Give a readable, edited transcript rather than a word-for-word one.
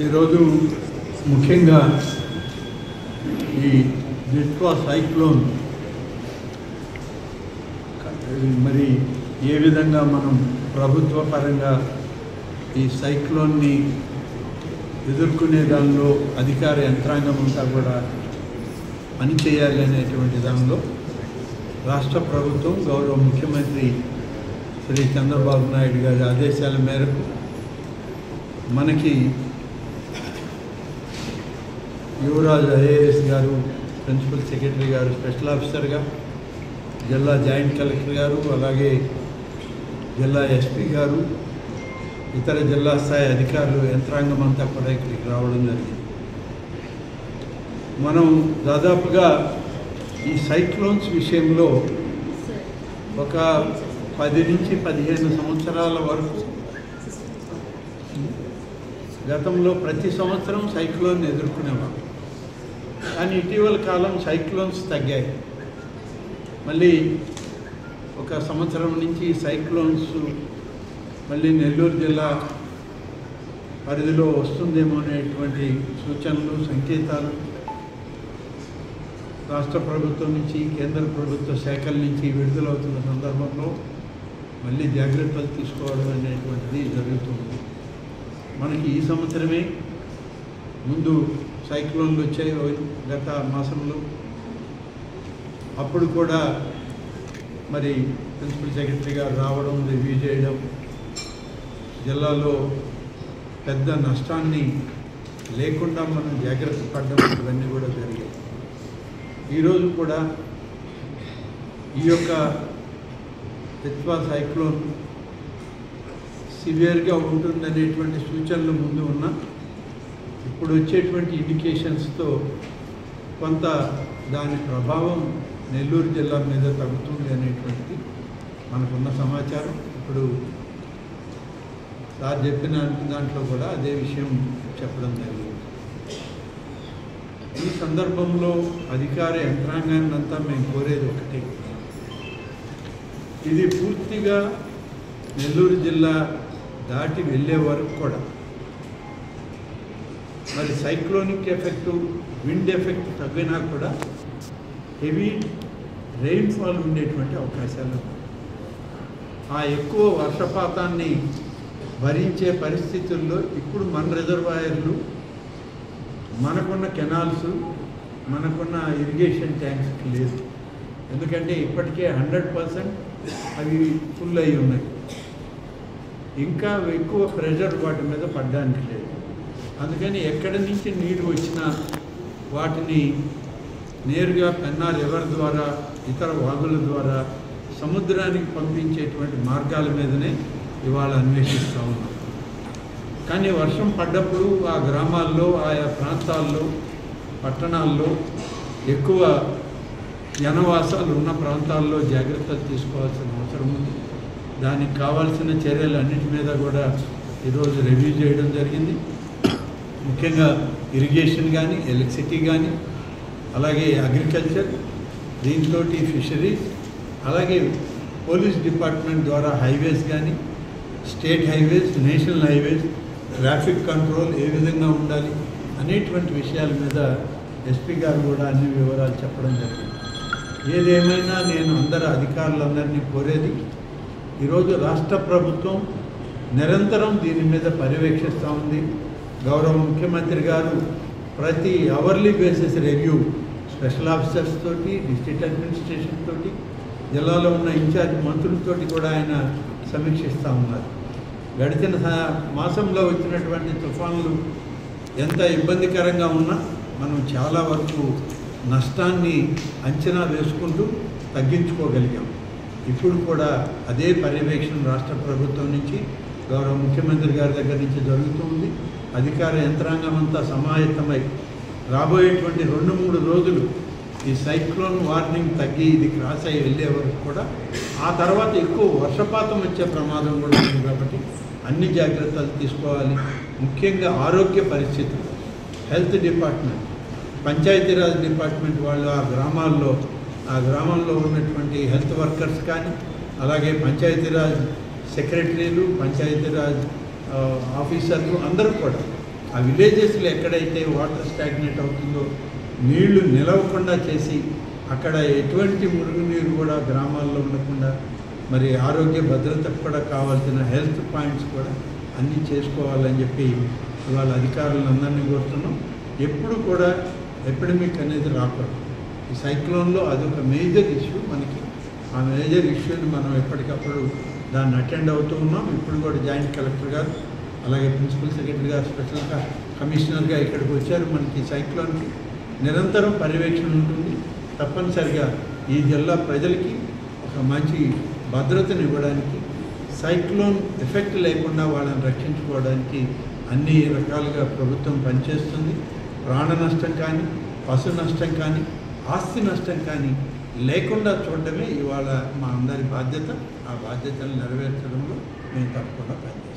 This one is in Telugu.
ఈరోజు ముఖ్యంగా ఈ డిట్వా సైక్లోన్ మరి ఏ విధంగా మనం ప్రభుత్వ పరంగా ఈ సైక్లోన్ని ఎదుర్కొనే దానిలో అధికార యంత్రాంగం అంతా కూడా పనిచేయాలి అనేటువంటి దానిలో రాష్ట్ర ప్రభుత్వం గౌరవ ముఖ్యమంత్రి శ్రీ చంద్రబాబు నాయుడు గారి ఆదేశాల మేరకు మనకి యువరాజ్ ఐఏఎస్ గారు ప్రిన్సిపల్ సెక్రటరీ గారు స్పెషల్ ఆఫీసర్గా, జిల్లా జాయింట్ కలెక్టర్ గారు, అలాగే జిల్లా ఎస్పీ గారు, ఇతర జిల్లా స్థాయి అధికారులు యంత్రాంగం అంతా కూడా ఇక్కడికి రావడం జరిగింది. మనం దాదాపుగా ఈ సైక్లోన్స్ విషయంలో ఒక 10 నుంచి 15 సంవత్సరాల వరకు గతంలో ప్రతి సంవత్సరం సైక్లోన్ ఎదుర్కొనేవాళ్ళం. కానీ ఇటీవల కాలం సైక్లోన్స్ తగ్గాయి. మళ్ళీ ఒక సంవత్సరం నుంచి సైక్లోన్స్ మళ్ళీ నెల్లూరు జిల్లా పరిధిలో వస్తుందేమో అనేటువంటి సూచనలు, సంకేతాలు రాష్ట్ర ప్రభుత్వం నుంచి, కేంద్ర ప్రభుత్వ శాఖల నుంచి విడుదలవుతున్న సందర్భంలో మళ్ళీ జాగ్రత్తలు తీసుకోవడం అనేటువంటిది జరుగుతుంది. మనకి ఈ సంవత్సరమే ముందు సైక్లోన్లు వచ్చాయి గత మాసంలో. అప్పుడు కూడా మరి ప్రిన్సిపల్ సెక్రటరీ గారు రావడం, రివ్యూ చేయడం, జిల్లాలో పెద్ద నష్టాన్ని లేకుండా మనం జాగ్రత్త పడడం, ఇవన్నీ కూడా జరిగాయి. ఈరోజు కూడా ఈ యొక్క డిట్వా సైక్లోన్ సివియర్గా ఉంటుందనేటువంటి సూచనలు ముందు ఉన్న ఇప్పుడు వచ్చేటువంటి ఇండికేషన్స్తో కొంత దాని ప్రభావం నెల్లూరు జిల్లా మీద తగ్గుతుంది అనేటువంటిది మనకున్న సమాచారం. ఇప్పుడు సార్ చెప్పిన దాంట్లో కూడా అదే విషయం చెప్పడం జరిగింది. ఈ సందర్భంలో అధికార యంత్రాంగాన్ని అంతా మేము కోరేది ఒకటే, ఇది పూర్తిగా నెల్లూరు జిల్లా దాటి వెళ్ళే వరకు కూడా మరి సైక్లోనిక్ ఎఫెక్టు, విండ్ ఎఫెక్ట్ తగ్గినా కూడా హెవీ రెయిన్ఫాల్ ఉండేటువంటి అవకాశాలు ఉన్నాయి. ఆ ఎక్కువ వర్షపాతాన్ని భరించే పరిస్థితుల్లో ఇప్పుడు మన రిజర్వాయర్లు, మనకున్న కెనాల్స్, మనకున్న ఇరిగేషన్ ట్యాంక్స్కి లేదు. ఎందుకంటే ఇప్పటికే 100% అవి ఫుల్ అయి ఉన్నాయి. ఇంకా ఎక్కువ ప్రెషర్ వాటి మీద పడడానికి లేదు. అందుకని ఎక్కడి నుంచి నీరు వచ్చినా వాటిని నేరుగా పెన్నా రివర్ ద్వారా, ఇతర వాగుల ద్వారా సముద్రానికి పంపించేటువంటి మార్గాల మీదనే ఇవాళ అన్వేషిస్తూ ఉన్నాం. కానీ వర్షం పడ్డప్పుడు ఆ గ్రామాల్లో, ఆయా ప్రాంతాల్లో, పట్టణాల్లో ఎక్కువ జనవాసాలు ఉన్న ప్రాంతాల్లో జాగ్రత్తలు తీసుకోవాల్సిన అవసరం ఉంది. దానికి కావాల్సిన చర్యలు అన్నిటి మీద కూడా ఈరోజు రివ్యూ చేయడం జరిగింది. ముఖ్యంగా ఇరిగేషన్ కానీ, ఎలక్ట్రిసిటీ కానీ, అలాగే అగ్రికల్చర్, దీంతో ఫిషరీస్, అలాగే పోలీస్ డిపార్ట్మెంట్ ద్వారా హైవేస్ కానీ, state highways, national highways, traffic control A విధంగా ఉండాలి అనేటువంటి విషయాల మీద ఎస్పీ గారు కూడా అన్ని వివరాలు చెప్పడం జరిగింది. ఏదేమైనా నేను అందరు అధికారులందరినీ కోరేది, ఈరోజు రాష్ట్ర ప్రభుత్వం నిరంతరం దీని మీద పర్యవేక్షిస్తూ ఉంది. గౌరవ ముఖ్యమంత్రి గారు ప్రతి hourly basis review special officers తోటి, డిస్ట్రిక్ట్ అడ్మినిస్ట్రేషన్ తోటి, జిల్లాలో ఉన్న ఇన్ఛార్జ్ మంత్రులతోటి కూడా ఆయన సమీక్షిస్తూ ఉన్నారు. గడిచిన మాసంలో వచ్చినటువంటి తుఫాన్లు ఎంత ఇబ్బందికరంగా ఉన్నా మనం చాలా వరకు నష్టాన్ని అంచనా వేసుకుంటూ తగ్గించుకోగలిగాం. ఇప్పుడు కూడా అదే పర్యవేక్షణ రాష్ట్ర ప్రభుత్వం నుంచి, గౌరవ ముఖ్యమంత్రి గారి దగ్గర నుంచి జరుగుతుంది. అధికార యంత్రాంగం అంతా సమాయత్తమై రాబోయేటువంటి 2-3 రోజులు ఈ సైక్లోన్ వార్నింగ్ తగ్గి ఇది క్రాస్ అయ్యి వెళ్ళే వరకు కూడా, ఆ తర్వాత ఎక్కువ వర్షపాతం వచ్చే ప్రమాదం కూడా ఉంది. కాబట్టి అన్ని జాగ్రత్తలు తీసుకోవాలి. ముఖ్యంగా ఆరోగ్య పరిస్థితులు, హెల్త్ డిపార్ట్మెంట్, పంచాయతీరాజ్ డిపార్ట్మెంట్ వాళ్ళు ఆ గ్రామాల్లో ఆ గ్రామంలో ఉన్నటువంటి హెల్త్ వర్కర్స్ కానీ, అలాగే పంచాయతీరాజ్ సెక్రటరీలు, పంచాయతీరాజ్ ఆఫీసర్లు అందరూ కూడా ఆ విలేజెస్లో ఎక్కడైతే వాటర్ స్టాగ్నేట్ అవుతుందో నీళ్లు నిలవకుండా చేసి అక్కడ ఎటువంటి మురుగునీరు కూడా గ్రామాల్లో ఉండకుండా మరి ఆరోగ్య భద్రతకు కూడా కావాల్సిన హెల్త్ పాయింట్స్ కూడా అన్నీ చేసుకోవాలని చెప్పి ఇవాళ అధికారులందరినీ కోరుతున్నాం. ఎప్పుడు కూడా ఎపిడమిక్ అనేది రాకూడదు. ఈ సైక్లోన్లో అదొక మేజర్ ఇష్యూ మనకి. ఆ మేజర్ ఇష్యూని మనం ఎప్పటికప్పుడు దాన్ని అటెండ్ అవుతూ ఉన్నాం. ఇప్పుడు కూడా జాయింట్ కలెక్టర్ గారు, అలాగే ప్రిన్సిపల్ సెక్రటరీ గారు, స్పెషల్ కమిషనర్గా ఇక్కడికి వచ్చారు. మనకి సైక్లోన్కి నిరంతరం పర్యవేక్షణ ఉంటుంది. తప్పనిసరిగా ఈ జిల్లా ప్రజలకి ఒక మంచి భద్రతను ఇవ్వడానికి, సైక్లోన్ ఎఫెక్ట్ లేకుండా వాళ్ళని రక్షించుకోవడానికి అన్ని రకాలుగా ప్రభుత్వం పనిచేస్తుంది. ప్రాణ నష్టం కానీ, పశు నష్టం కానీ, ఆస్తి నష్టం కానీ లేకుండా చూడడమే ఇవాళ మా అందరి బాధ్యత. ఆ బాధ్యతను నెరవేర్చడంలో మేము తప్పకుండా పనిచేస్తాం.